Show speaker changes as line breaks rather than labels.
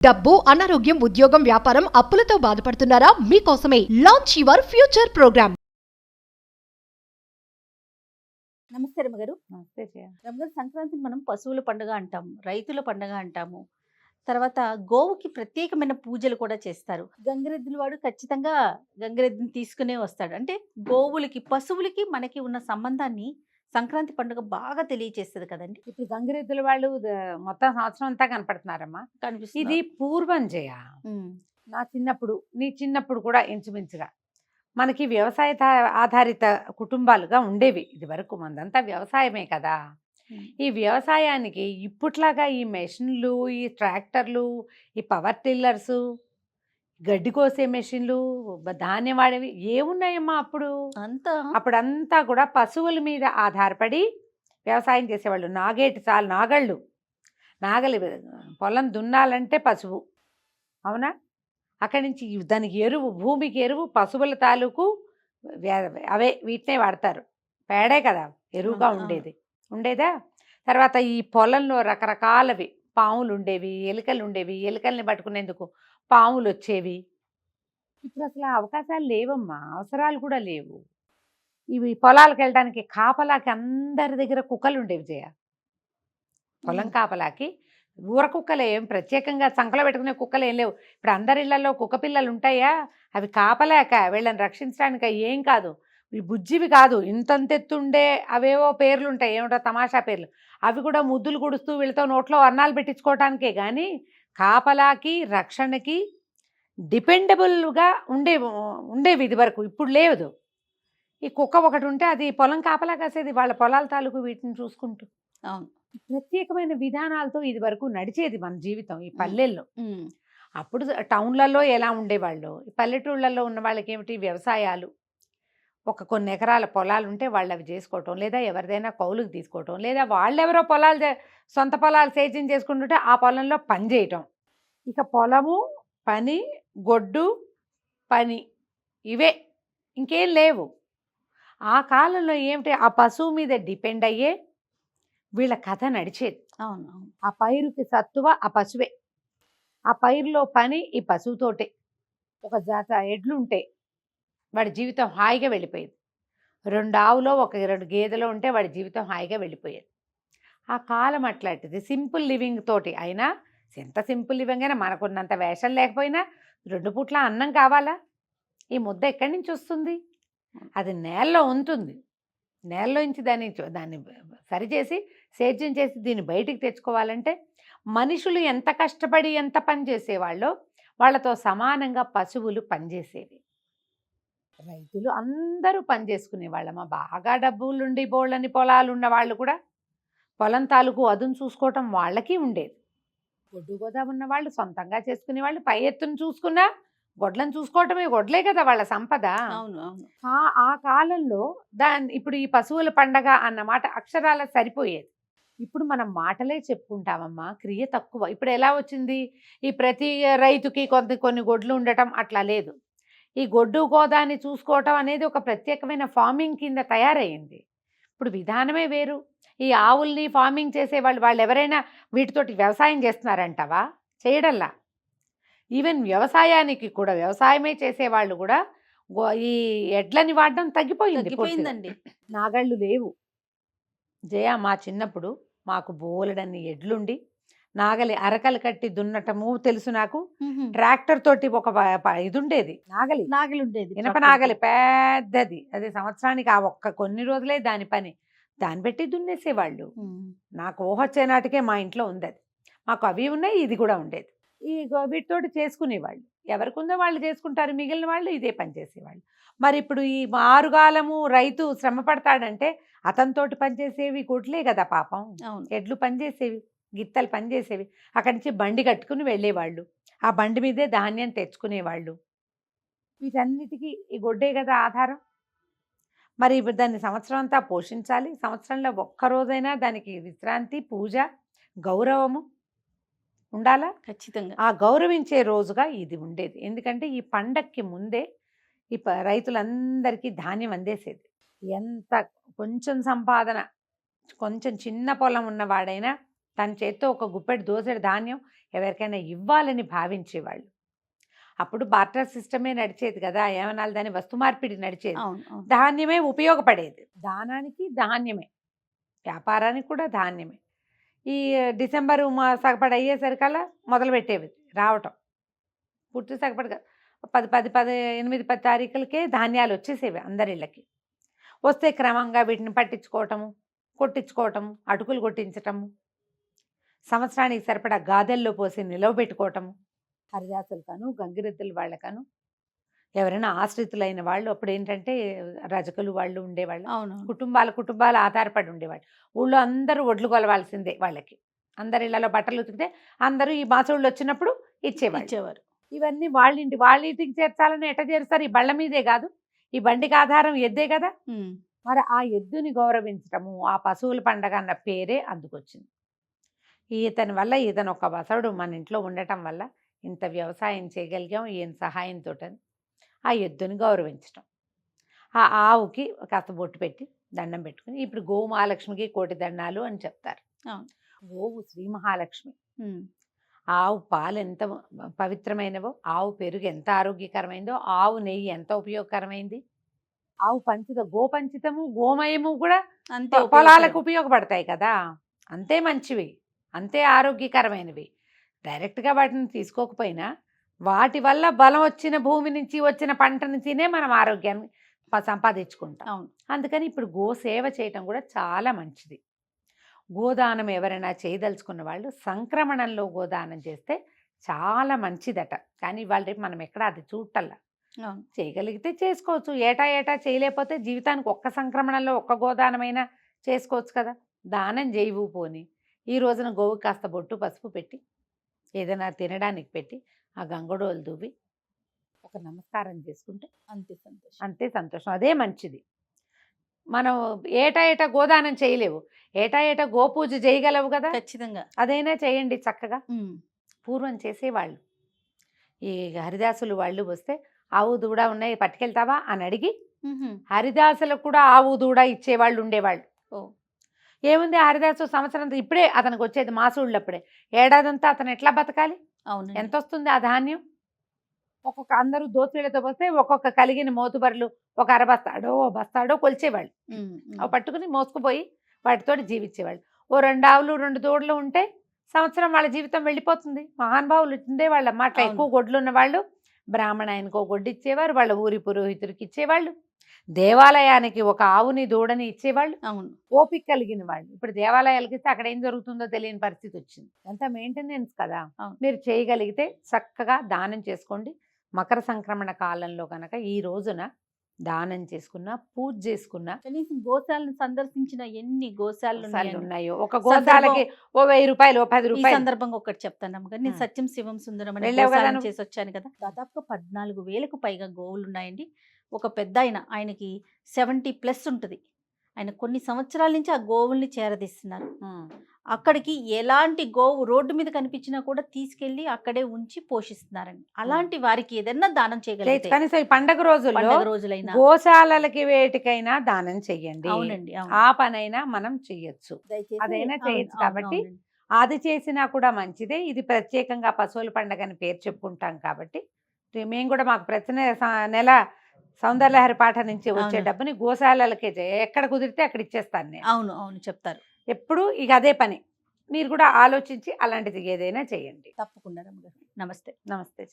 డబ్బు, అనారోగ్యం, ఉద్యోగం, వ్యాపారం, అప్పులతో బాధపడుతున్నారా? మీకోసమే లాంచ్ యువర్ ఫ్యూచర్ ప్రోగ్రామ్.
నమస్తే రమ్మగారు.
నమస్తే జయ.
రమ్మగారు, సంక్రాంతిని మనం పశువుల పండుగ అంటాము, రైతుల పండుగ అంటాము. తర్వాత గోవుకి ప్రత్యేకమైన పూజలు కూడా చేస్తారు. గంగిరెద్దుల వాడు ఖచ్చితంగా గంగిరెద్దుని తీసుకునే వస్తాడు. అంటే గోవులకి, పశువులకి మనకి ఉన్న సంబంధాన్ని సంక్రాంతి పండుగ బాగా తెలియచేస్తుంది కదండి.
ఇప్పుడు గంగిరెద్దుల వాళ్ళు మొత్తం సంవత్సరం అంతా కనపడుతున్నారమ్మా. ఇది
కనిపిస్తుంది.
పూర్వం జయ. నా చిన్నప్పుడు, నీ చిన్నప్పుడు కూడా ఇంచుమించుగా మనకి వ్యవసాయ ఆధారిత కుటుంబాలుగా ఉండేవి. ఇది వరకు మనదంతా వ్యవసాయమే కదా. ఈ వ్యవసాయానికి ఇప్పట్లాగా ఈ మెషిన్లు, ఈ ట్రాక్టర్లు, ఈ పవర్ టిల్లర్స్, గడ్డి కోసే మెషిన్లు, ధాన్యం వాడేవి ఏమున్నాయమ్మా అప్పుడు? అప్పుడంతా కూడా పశువుల మీద ఆధారపడి వ్యవసాయం చేసేవాళ్ళు. నాగళ్ళు, నాగలి పొలం దున్నాలంటే పశువు, అవునా? అక్కడి నుంచి దానికి ఎరువు, భూమికి ఎరువు పశువుల తాలూకు అవే, వీటినే వాడతారు. పేడే కదా ఎరువుగా ఉండేదా. తర్వాత ఈ పొలంలో రకరకాలవి పాములు ఉండేవి, ఎలుకలు ఉండేవి. ఎలుకల్ని పట్టుకునేందుకు పాములు వచ్చేవి. ఇప్పుడు అసలు ఆ అవకాశాలు లేవమ్మా, అవసరాలు కూడా లేవు. ఇవి పొలాలకు వెళ్ళడానికి కాపలాకి అందరి దగ్గర కుక్కలు ఉండేవి జయ. పొలం కాపలాకి ఊర కుక్కలు ఏం ప్రత్యేకంగా సంకలో పెట్టుకునే కుక్కలు ఏం లేవు. ఇప్పుడు అందరి ఇళ్లలో కుక్క పిల్లలు ఉంటాయా? అవి కాపలాక వీళ్ళని రక్షించడానికి ఏం కాదు, ఈ బుజ్జివి కాదు, ఇంతంతెత్తుండే అవేవో పేర్లు ఉంటాయి, ఏమిటో తమాషా పేర్లు. అవి కూడా ముద్దులు కుడుస్తూ వీళ్ళతో నోట్లో అన్నాలు పెట్టించుకోవటానికే కానీ కాపలాకి, రక్షణకి డిపెండబుల్గా ఉండేవి ఇది వరకు. ఇప్పుడు లేదు. ఈ కుక్క ఒకటి ఉంటే అది పొలం కాపలా కాసేది, వాళ్ళ పొలాల తాలూకు వీటిని చూసుకుంటూ.
అవును,
ప్రత్యేకమైన విధానాలతో ఇది వరకు నడిచేది మన జీవితం ఈ పల్లెల్లో. అప్పుడు టౌన్లలో ఎలా ఉండేవాళ్ళు, ఈ పల్లెటూళ్ళల్లో ఉన్న వాళ్ళకి ఏమిటి, వ్యవసాయాలు, కొన్ని ఎకరాల పొలాలు ఉంటే వాళ్ళు అవి చేసుకోవటం, లేదా ఎవరిదైనా కౌలుకు తీసుకోవటం, లేదా వాళ్ళెవరో సొంత పొలాలు సేద్యం చేసుకుంటుంటే ఆ పొలంలో పని చేయటం. ఇక పొలము, పని, గొడ్డు, పని, ఇవే, ఇంకేం లేవు. ఆ కాలంలో ఏమిటి, ఆ పశువు మీద డిపెండ్ అయ్యే వీళ్ళ కథ నడిచేది.
అవును.
ఆ పైరుకి సత్తువ ఆ పశువే, ఆ పైరులో పని ఈ పశువుతోటే. ఒక జాత ఎడ్లుంటే వాడి జీవితం హాయిగా వెళ్ళిపోయేది. 2 ఆవులో 2 గేదెలో ఉంటే వాడి జీవితం హాయిగా వెళ్ళిపోయేది. ఆ కాలం అట్లాంటిది. సింపుల్ లివింగ్ తోటి అయినా, ఎంత సింపుల్ లివింగ్ అయినా మనకున్నంత వేషం లేకపోయినా 2 పూట్ల అన్నం కావాలా? ఈ ముద్ద ఎక్కడి నుంచి వస్తుంది? అది నేలలో ఉంటుంది. నేలలో నుంచి దాన్ని సరిచేసి సేద్యం చేసి దీన్ని బయటికి తెచ్చుకోవాలంటే మనుషులు ఎంత కష్టపడి ఎంత పని చేసేవాళ్ళో వాళ్ళతో సమానంగా పశువులు పనిచేసేవి. రైతులు అందరూ పని చేసుకునేవాళ్ళమ్మా. బాగా డబ్బులుండి బోళ్ళని పొలాలు ఉన్న వాళ్ళు కూడా పొలం తాలూకు అదును చూసుకోవటం వాళ్ళకి ఉండేది. గొడ్డు గోదా ఉన్న వాళ్ళు సొంతంగా చేసుకునేవాళ్ళు. పై ఎత్తును చూసుకున్నా గొడ్లను చూసుకోవటమే, గొడ్లే కదా వాళ్ళ సంపద.
అవును.
ఆ కాలంలో ఇప్పుడు ఈ పశువుల పండగ అన్నమాట అక్షరాల సరిపోయేది. ఇప్పుడు మనం మాటలే చెప్పుకుంటామమ్మా, క్రియ తక్కువ. ఇప్పుడు ఎలా వచ్చింది, ఈ ప్రతి రైతుకి కొన్ని గొడ్లు ఉండటం అట్లా లేదు. ఈ గొడ్డు గోదాన్ని చూసుకోవటం అనేది ఒక ప్రత్యేకమైన ఫార్మింగ్ కింద తయారయ్యింది. ఇప్పుడు విధానమే వేరు. ఈ ఆవుల్ని ఫార్మింగ్ చేసేవాళ్ళు ఎవరైనా వీటితోటి వ్యవసాయం చేస్తున్నారంటావా? చేయడల్లా. ఈవెన్ వ్యవసాయానికి కూడా, వ్యవసాయమే చేసేవాళ్ళు కూడా ఈ ఎడ్లని వాడడం తగ్గిపోయిందండి. నాగళ్ళు లేవు జయ. మా చిన్నప్పుడు మాకు బోలెడన్ని ఎడ్లుండి నాగలి అరకలు కట్టి దున్నటము తెలుసు నాకు. ట్రాక్టర్ తోటి ఒక ఇది ఉండేది,
నాగలి ఉండేది,
ఇనప నాగలి పెద్దది. అది సంవత్సరానికి కొన్ని రోజులే దాని పని, దాన్ని పెట్టి దున్నేసేవాళ్ళు. నాకు ఊహొచ్చే నాటికే మా ఇంట్లో ఉంది అది. మాకు అవి ఉన్నాయి, ఇది కూడా ఉండేది. ఈ వీటితోటి చేసుకునేవాళ్ళు. ఎవరికి ఉందో వాళ్ళు చేసుకుంటారు, మిగిలిన వాళ్ళు ఇదే పని చేసేవాళ్ళు. మరి ఇప్పుడు ఈ ఆరుగాలము రైతు శ్రమ పడతాడంటే అతనితోటి పనిచేసేవి గొడ్లే కదా పాపం. ఎడ్లు పనిచేసేవి, గిత్తలు పనిచేసేవి. అక్కడి నుంచి బండి కట్టుకుని వెళ్ళేవాళ్ళు, ఆ బండి మీదే ధాన్యం తెచ్చుకునేవాళ్ళు. వీటన్నిటికీ ఈ గొడ్డే కదా ఆధారం. మరి దాన్ని సంవత్సరం అంతా పోషించాలి. సంవత్సరంలో ఒక్కరోజైనా దానికి విశ్రాంతి, పూజ, గౌరవము ఉండాలా?
ఖచ్చితంగా.
ఆ గౌరవించే రోజుగా ఇది ఉండేది. ఎందుకంటే ఈ పండక్కి ముందే ఈ రైతులందరికీ ధాన్యం అందేసేది. ఎంత కొంచెం సంపాదన, కొంచెం చిన్న పొలం ఉన్నవాడైనా తన చేత్తో ఒక గుప్పెడు దోసెడు ధాన్యం ఎవరికైనా ఇవ్వాలని భావించేవాళ్ళు. అప్పుడు బార్టర్ సిస్టమే నడిచేది కదా, ఏమనాలి దాని వస్తు మార్పిడి నడిచేది.
అవును అవును.
ధాన్యమే ఉపయోగపడేది. దానానికి ధాన్యమే, వ్యాపారానికి కూడా ధాన్యమే. ఈ డిసెంబరు సగపడి అయ్యేసరికల్లా మొదలు పెట్టేవి రావటం. పూర్తి సగపడి 8-10 తారీఖులకే ధాన్యాలు వచ్చేసేవి అందరిళ్ళకి. వస్తే క్రమంగా వీటిని పట్టించుకోవటము, కొట్టించుకోవటము, అటుకులు కొట్టించటము, సంవత్సరానికి సరిపడా గాదెల్లో పోసి నిలవ పెట్టుకోవటము. హరిదాసులకను గంగిరెద్దుల వాళ్ళకను ఎవరైనా ఆశ్రితులైన వాళ్ళు అప్పుడు ఏంటంటే రజకులు వాళ్ళు ఉండేవాళ్ళు.
అవును
కుటుంబాలు ఆధారపడి ఉండేవాళ్ళు. ఊళ్ళో అందరూ ఒడ్లు కొలవాల్సిందే వాళ్ళకి. అందరి ఇళ్లలో బట్టలు ఉతికితే అందరూ ఈ మాసూళ్ళు వచ్చినప్పుడు ఇచ్చేవారు. ఇవన్నీ వాళ్ళ ఇంటికి చేర్చాలని ఎట్ట చేరుస్తారు? ఈ బళ్ళ మీదే కాదు, ఈ బండికి ఆధారం ఎద్దే కదా. మరి ఆ ఎద్దుని గౌరవించటము, ఆ పశువుల పండగ అన్న పేరే అందుకొచ్చింది. ఇతను ఒక బసవుడు మన ఇంట్లో ఉండటం వల్ల ఇంత వ్యవసాయం చేయగలిగాం ఈయన సహాయంతో. ఆ ఎద్దుని గౌరవించటం, ఆ ఆవుకి కాస్త బొట్టు పెట్టి దండం పెట్టుకుని, ఇప్పుడు గోవు మహాలక్ష్మికి కోటి దండాలు అని చెప్తారు. గోవు శ్రీ మహాలక్ష్మి. ఆవు పాలు ఎంత పవిత్రమైనవో, ఆవు పెరుగు ఎంత ఆరోగ్యకరమైందో, ఆవు నెయ్యి ఎంత ఉపయోగకరమైంది. ఆవు గోపంచితము గోమయము కూడా
అంతే
పొలాలకు ఉపయోగపడతాయి కదా, అంతే మంచివి, అంతే ఆరోగ్యకరమైనవి. డైరెక్ట్గా వాటిని తీసుకోకపోయినా వాటి వల్ల బలం వచ్చిన భూమి నుంచి వచ్చిన పంటను తినే మనం ఆరోగ్యాన్ని సంపాదించుకుంటాం. అందుకని ఇప్పుడు గోసేవ చేయటం కూడా చాలా మంచిది. గోదానం ఎవరైనా చేయదలుచుకున్న వాళ్ళు సంక్రమణంలో గోదానం చేస్తే చాలా మంచిదట. కానీ ఇవాళ రేపు మనం ఎక్కడ అది చూడటల్లా. చేయగలిగితే చేసుకోవచ్చు, ఏటా చేయలేకపోతే జీవితానికి ఒక్క సంక్రమణంలో ఒక్క గోదానమైనా చేసుకోవచ్చు కదా. దానం చేయవు పోని ఈ రోజున గోవు కాస్త బొట్టు పసుపు పెట్టి ఏదైనా తినడానికి పెట్టి ఆ గంగడోలు దువ్వి ఒక నమస్కారం చేసుకుంటే అంతే సంతోషం, అదే మంచిది. మనం ఏటా గోదానం చేయలేవు, ఏటా గోపూజ చేయగలవు కదా,
ఖచ్చితంగా
అదైనా చేయండి చక్కగా. పూర్వం చేసేవాళ్ళు. ఈ హరిదాసులు వాళ్ళు వస్తే ఆవు దూడ ఉన్నాయి పట్టుకెళ్తావా అని అడిగి హరిదాసులకు కూడా ఆవు దూడ ఇచ్చేవాళ్ళు ఉండేవాళ్ళు. ఏముంది హరిదాసు సంవత్సరం ఇప్పుడే అతనికి వచ్చేది మాసూళ్ళప్పుడే, ఏడాదంతా అతను ఎట్లా బతకాలి?
అవును.
ఎంత వస్తుంది ఆ ధాన్యం? ఒక్కొక్క అందరూ దోతులతో వస్తే ఒక్కొక్క కలిగిన మోతుబర్లు ఒక బస్తాడో కొలిచేవాళ్ళు. అవి పట్టుకుని మోసుకుపోయి వాటితోటి జీవించేవాళ్ళు. ఓ 2 ఆవులు 2 దూడలు ఉంటే సంవత్సరం వాళ్ళ జీవితం వెళ్ళిపోతుంది. మహానుభావులు ఉండేవాళ్ళు అన్నమాట. ఎక్కువ గొడ్లు ఉన్న వాళ్ళు బ్రాహ్మణాయనికో గొడ్డు ఇచ్చేవారు, వాళ్ళ ఊరి పురోహితుడికి ఇచ్చేవాళ్ళు, దేవాలయానికి ఒక ఆవుని దూడని ఇచ్చేవాళ్ళు.
అవును,
ఓపిక కలిగిన వాళ్ళు. ఇప్పుడు దేవాలయాలకి ఇస్తే అక్కడ ఏం జరుగుతుందో తెలియని పరిస్థితి వచ్చింది. ఎంత మెయింటెనెన్స్ కదా. మీరు చేయగలిగితే చక్కగా దానం చేసుకోండి. మకర సంక్రమణ కాలంలో కనుక ఈ రోజున దానం చేసుకున్నా, పూజ చేసుకున్నా,
కనీసం గోశాలను సందర్శించిన ఎన్ని గోశాలలు
ఉన్నాయో, ఒక గోశాలకి ఓ 1000 రూపాయలు, ఓ 10 రూపాయలు.
సందర్భంగా ఒకటి చెప్తాను కదా, నేను సత్యం శివం సుందరం అనే గోశాలను చేసి వచ్చాను కదా. దాదాపుగా 14,000కు పైగా గోవులు ఉన్నాయండి. ఒక పెద్ద ఆయనకి 70+ ఉంటుంది. ఆయన కొన్ని సంవత్సరాల నుంచి ఆ గోవుల్ని చేరదీస్తున్నారు. అక్కడికి ఎలాంటి గోవు రోడ్డు మీద కనిపించినా కూడా తీసుకెళ్లి అక్కడే ఉంచి పోషిస్తున్నారండి. అలాంటి వారికి ఏదైనా దానం చేయగలిగితే
కనీసం ఈ పండగ రోజులైనా గోశాలకి వేటికైనా దానం చెయ్యండి.
అవునండి,
ఆ పనైనా మనం చెయ్యొచ్చు, అదైనా చేయొచ్చు. కాబట్టి అది చేసినా కూడా మంచిదే. ఇది ప్రత్యేకంగా పశువుల పండగ అని పేరు చెప్పుకుంటాం కాబట్టి మేము కూడా మాకు ప్రతి నెల సౌందర్యలహరి పాఠ నుంచి వచ్చే డబ్బుని గోశాలలకే ఎక్కడ కుదిరితే అక్కడ ఇచ్చేస్తాను నేను.
అవును చెప్తారు
ఎప్పుడు ఇక అదే పని. మీరు కూడా ఆలోచించి అలాంటిది ఏదైనా చేయండి.
తప్పకుండా. నమస్తే.
నమస్తే.